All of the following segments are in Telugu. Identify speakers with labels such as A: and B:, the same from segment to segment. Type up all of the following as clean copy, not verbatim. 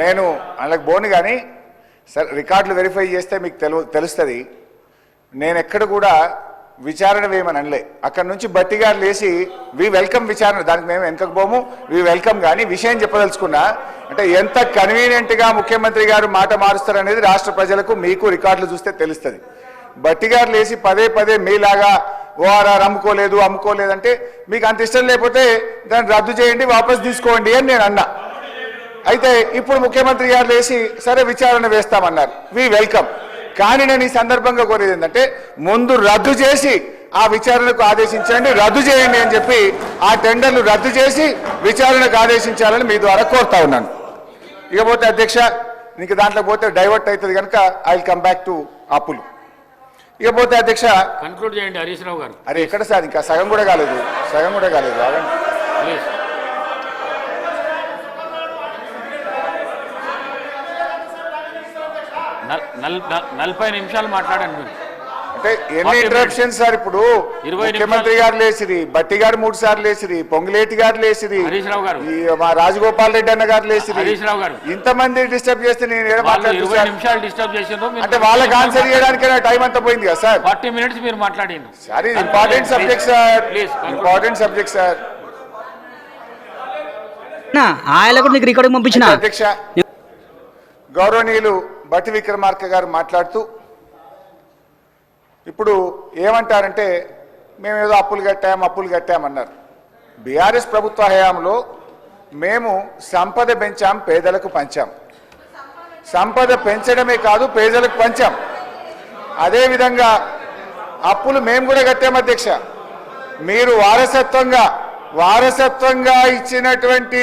A: నేను వాళ్ళకి బోను కానీ సార్ రికార్డులు వెరిఫై చేస్తే మీకు తెలుస్తుంది. నేను ఎక్కడ కూడా విచారణ వేయమని అనలే. అక్కడ నుంచి బట్టి గారు లేచి వి వెల్కమ్ విచారణ, దానికి మేము వెనకకు పోము, వి వెల్కమ్. కానీ విషయం చెప్పదలుచుకున్నా అంటే ఎంత కన్వీనియంట్గా ముఖ్యమంత్రి గారు మాట మారుస్తారనేది రాష్ట్ర ప్రజలకు మీకు రికార్డులు చూస్తే తెలుస్తుంది. బట్టి గారు లేచి పదే పదే మీలాగా ఓఆర్ఆర్ అమ్ముకోలేదంటే మీకు అంత ఇష్టం లేకపోతే దాన్ని రద్దు చేయండి, వాపస్ తీసుకోండి అని నేను అన్నా. అయితే ఇప్పుడు ముఖ్యమంత్రి గారు లేచి సరే విచారణ వేస్తామన్నారు, వి వెల్కమ్. కానీ నేను ఈ సందర్భంగా కోరేది ఏంటంటే ముందు రద్దు చేసి ఆ విచారణకు ఆదేశించండి, రద్దు చేయండి అని చెప్పి ఆ టెండర్లు రద్దు చేసి విచారణకు ఆదేశించాలని మీ ద్వారా కోరుతా ఉన్నాను. ఇకపోతే అధ్యక్ష నీకు దాంట్లో పోతే డైవర్ట్ అవుతుంది కనుక I will come back to అప్పులు. ఇకపోతే అధ్యక్ష
B: కన్క్లూడ్ చేయండి హరీష్ రావు గారు.
A: అరే ఎక్కడ సార్ ఇంకా సగం కూడా కాలేదు.
B: నలభై నిమిషాలు మాట్లాడండి.
A: అంటే ఎన్ని ఇంటరప్షన్స్ సార్? ఇప్పుడు ముఖ్యమంత్రి గారు లేచిరి, బట్టి గారు 3 సార్లు లేచిరి, పొంగులేటి గారు లేచిరి, మా రాజగోపాల్ రెడ్డి అన్న గారు లేచిరి, ఇంతమంది డిస్టర్బ్ చేస్తే నేను అంటే వాళ్ళకి ఆన్సర్ చేయడానికి టైం అంతా పోయింది కదా సార్.
B: 40 minutes మీరు మాట్లాడింది
A: సార్. ఇది important subject sir, important subject sir. అధ్యక్ష గౌరవనీయులు బట్టి విక్రమార్క గారు మాట్లాడుతూ ఇప్పుడు ఏమంటారంటే మేమేదో అప్పులు కట్టామన్నారు. బీఆర్ఎస్ ప్రభుత్వ హయాంలో మేము సంపద పెంచాం, పేదలకు పంచాం. సంపద పెంచడమే కాదు పేదలకు పంచాం. అదేవిధంగా అప్పులు మేము కూడా కట్టాం అధ్యక్ష. మీరు వారసత్వంగా ఇచ్చినటువంటి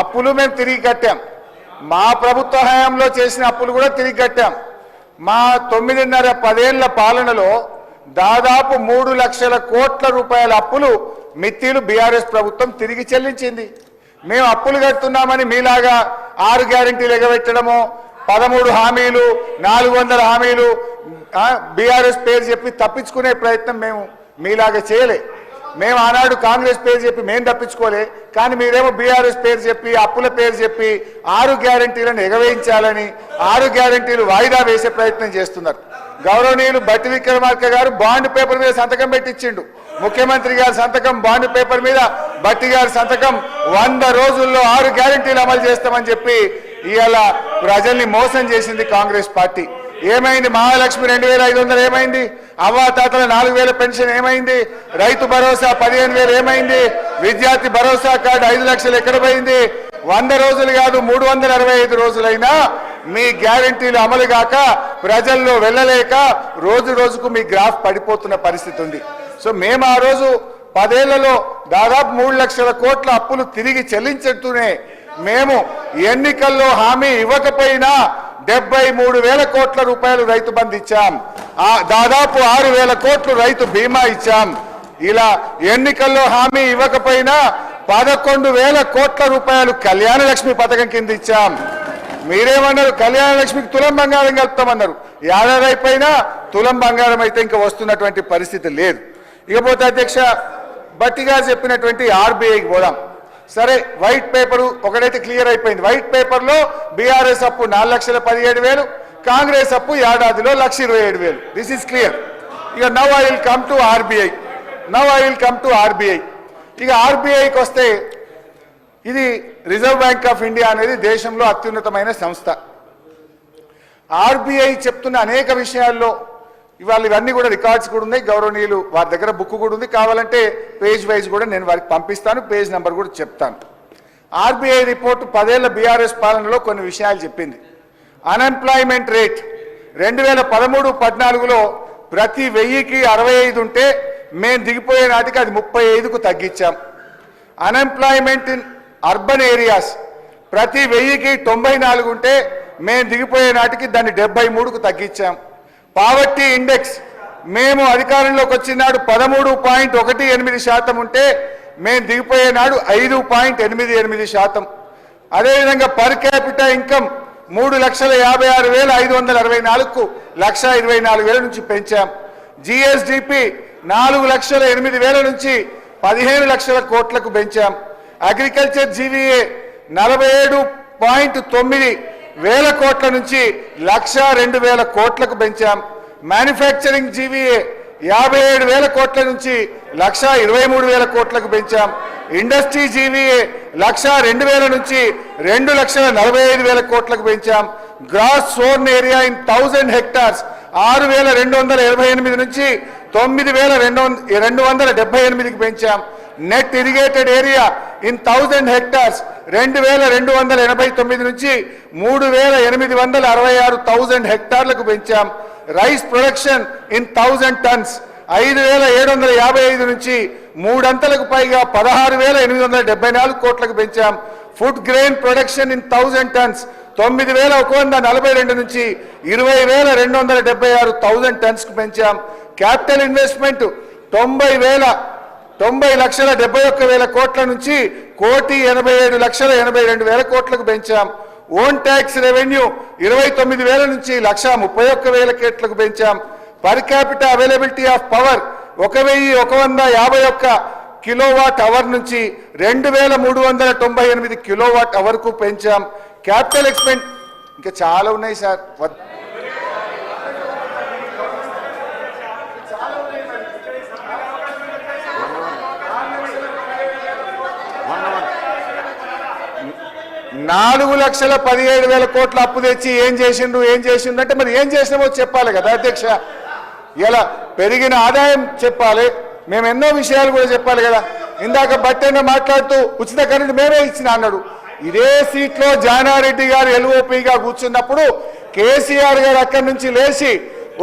A: అప్పులు మేము తిరిగి కట్టాం. మా ప్రభుత్వ హయాంలో చేసిన అప్పులు కూడా తిరిగి కట్టాం. మా 9.5-10 ఏళ్ల పాలనలో దాదాపు 3 లక్షల కోట్ల రూపాయల అప్పులు మిత్తిలు బీఆర్ఎస్ ప్రభుత్వం తిరిగి చెల్లించింది. మేము అప్పులు కడుతున్నామని మీలాగా 6 గ్యారెంటీలు ఎగబెట్టడమో 13 హామీలు 400 హామీలు బీఆర్ఎస్ పేరు చెప్పి తప్పించుకునే ప్రయత్నం మేము మీలాగా చేయలే. మేము ఆనాడు కాంగ్రెస్ పేరు చెప్పి మేము తప్పించుకోలే. కానీ మీరేమో బీఆర్ఎస్ పేరు చెప్పి అప్పుల పేరు చెప్పి 6 గ్యారెంటీలను ఎగవేయించాలని 6 గ్యారెంటీలు వాయిదా వేసే ప్రయత్నం చేస్తున్నారు. గౌరవనీయులు బట్టి విక్రమార్క గారు బాండ్ పేపర్ మీద సంతకం పెట్టించిండు. ముఖ్యమంత్రి గారి సంతకం బాండ్ పేపర్ మీద, బట్టి గారి సంతకం 100 రోజుల్లో 6 గ్యారెంటీలు అమలు చేస్తామని చెప్పి ఇవాళ ప్రజల్ని మోసం చేసింది కాంగ్రెస్ పార్టీ. ఏమైంది? మహాలక్ష్మి 2500 ఏమైంది? అవ్వాతాతల 4000 పెన్షన్ ఏమైంది? రైతు భరోసా 15,000 ఏమైంది? విద్యార్థి భరోసా కార్డు 5 లక్షలు ఎక్కడ పోయింది? 100 రోజులు కాదు 365 రోజులైనా మీ గ్యారెంటీలు అమలు కాక ప్రజల్లో వెళ్ళలేక రోజు రోజుకు మీ గ్రాఫ్ పడిపోతున్న పరిస్థితి ఉంది. సో మేము ఆ రోజు 10 ఏళ్లలో దాదాపు 3 లక్షల కోట్ల అప్పులు తిరిగి చెల్లించుతూనే మేము ఎన్నికల్లో హామీ ఇవ్వకపోయినా 73,000 కోట్ల రూపాయలు రైతు బంధు ఇచ్చాం. దాదాపు 6,000 కోట్లు రైతు బీమా ఇచ్చాం. ఇలా ఎన్నికల్లో హామీ ఇవ్వకపోయినా 11,000 కోట్ల రూపాయలు కళ్యాణ లక్ష్మి పథకం కింద ఇచ్చాం. మీరేమన్నారు? కళ్యాణ లక్ష్మికి తులం బంగారం కలుపుతామన్నారు. ఏడాది అయిపోయినా తులం బంగారం అయితే ఇంకా వస్తున్నటువంటి పరిస్థితి లేదు. ఇకపోతే అధ్యక్ష బట్టి గారు చెప్పినటువంటి ఆర్బీఐకి పోదాం. సరే, వైట్ పేపరు ఒకటైతే క్లియర్ అయిపోయింది. వైట్ పేపర్లో బీఆర్ఎస్ అప్పు 4,17,000, కాంగ్రెస్ అప్పు ఏడాదిలో 1,27,000. This is clear. ఇక now I will come to RBI. ఇక ఆర్బీఐకి వస్తే ఇది రిజర్వ్ బ్యాంక్ ఆఫ్ ఇండియా అనేది దేశంలో అత్యున్నతమైన సంస్థ. ఆర్బీఐ చెప్తున్న అనేక విషయాల్లో ఇవాళ ఇవన్నీ కూడా రికార్డ్స్ కూడా ఉన్నాయి. గౌరవనీయులు వారి దగ్గర బుక్ కూడా ఉంది. కావాలంటే పేజ్ వైజ్ కూడా నేను వారికి పంపిస్తాను, పేజ్ నెంబర్ కూడా చెప్తాను. ఆర్బీఐ రిపోర్టు 10 ఏళ్ల బీఆర్ఎస్ పాలనలో కొన్ని విషయాలు చెప్పింది. అన్ఎంప్లాయ్మెంట్ రేట్ 2013-14లో ప్రతి 1000కి 65 ఉంటే మేము దిగిపోయే నాటికి అది 35కు తగ్గించాం. అన్ఎంప్లాయ్మెంట్ ఇన్ అర్బన్ ఏరియాస్ ప్రతి 1000కి 94 ఉంటే మేము దిగిపోయే నాటికి దాన్ని 73కు తగ్గించాం. పావర్టీ ఇండెక్స్ మేము అధికారంలోకి వచ్చినాడు 13.18% ఉంటే మేము దిగిపోయే నాడు 5.88%. అదేవిధంగా పర్ క్యాపిటల్ ఇన్కమ్ 3,56,564కు 1,24,000 నుంచి పెంచాం. జిఎస్డిపి 4,08,000 నుంచి 15 లక్షల కోట్లకు పెంచాం. అగ్రికల్చర్ జీవీఏ 1.9 వేల కోట్ల నుంచి 1,02,000 కోట్లకు పెంచాం. మ్యానుఫ్యాక్చరింగ్ జీవీఏ 57,000 కోట్ల నుంచి 1,23,000 కోట్లకు పెంచాం. ఇండస్ట్రీ జీవీఏ 1,02,000 నుంచి 2,45,000 కోట్లకు పెంచాం. Gross sown area in 1000 hectares 6,288 నుంచి 9,278కి పెంచాం. Net irrigated area in 1000 hectares 2,289 నుంచి 3,866 హెక్టార్లకు పెంచాం. రైస్ ప్రొడక్షన్ ఇన్ 1000 టన్స్ 5,755 నుంచి 3 అంతలకు పైగా 16,874 కోట్లకు పెంచాం. Food grain production in 1000 tons 9,142 నుంచి 20,276 టన్స్ కు పెంచాం. క్యాపిటల్ ఇన్వెస్ట్మెంట్ 90,71,000 కోట్ల నుంచి 1,87,82,000 కోట్లకు పెంచాం. ఓన్ ట్యాక్స్ రెవెన్యూ 29,000 నుంచి 1,31,000 కోట్లకు పెంచాం. Per capita availability of power 1,151 kilowatt hour నుంచి 2,398 కిలోవాట్ అవర్ కు పెంచాం. క్యాపిటల్ ఎక్స్పెండ్ ఇంకా చాలా ఉన్నాయి సార్. నాలుగు 4,17,000 కోట్ల అప్పు తెచ్చి ఏం చేసిండు అంటే మరి ఏం చేసినామో చెప్పాలి కదా అధ్యక్ష. ఇలా పెరిగిన ఆదాయం చెప్పాలి, మేము ఎన్నో విషయాలు కూడా చెప్పాలి కదా. ఇందాక బట్టెన్న మాట్లాడుతూ ఉచిత కరెంట్ మేమే ఇచ్చిన అన్నాడు. ఇదే సీట్లో జానారెడ్డి గారు ఎల్ఓపిగా కూర్చున్నప్పుడు కేసీఆర్ గారు అక్కడి నుంచి లేచి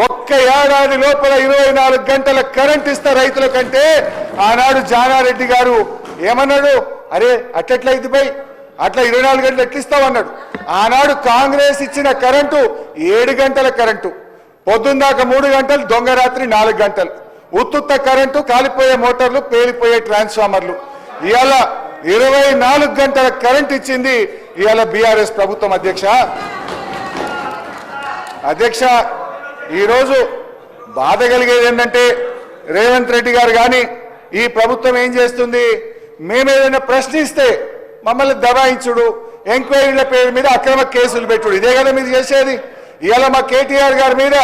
A: ఒక్క ఏడాది లోపల 24 గంటల కరెంట్ ఇస్తా రైతుల కంటే ఆనాడు జానారెడ్డి గారు ఏమన్నాడు, అరే అట్లెట్లయితే పోయి అట్లా 24 గంటలు ఎట్లిస్తామన్నాడు. ఆనాడు కాంగ్రెస్ ఇచ్చిన కరెంటు 7 గంటల కరెంటు, పొద్దుందాకా 3 గంటలు, దొంగ రాత్రి 4 గంటలు, ఉత్తుత్త కరెంటు, కాలిపోయే మోటార్లు, పేలిపోయే ట్రాన్స్ఫార్మర్లు. ఇవాళ 24 గంటల కరెంట్ ఇచ్చింది ఇవాళ బీఆర్ఎస్ ప్రభుత్వం అధ్యక్ష. ఈరోజు బాధ కలిగేది ఏంటంటే రేవంత్ రెడ్డి గారు కానీ ఈ ప్రభుత్వం ఏం చేస్తుంది, మేమేదైనా ప్రశ్నిస్తే మమ్మల్ని దబాయించుడు, ఎంక్వైరీల పేరు మీద అక్రమ కేసులు పెట్టుడు, ఇదే కదా మీరు చేసేది. ఇవాళ మా కేటీఆర్ గారి మీద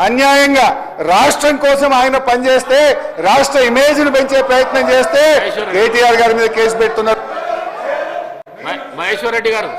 A: అన్యాయంగా రాష్ట్రం కోసం ఆయన పనిచేస్తే, రాష్ట్ర ఇమేజ్ను పెంచే ప్రయత్నం చేస్తే కేటీఆర్ గారి మీద కేసు పెడుతున్నారు.
B: మహేశ్వర్ రెడ్డి గారు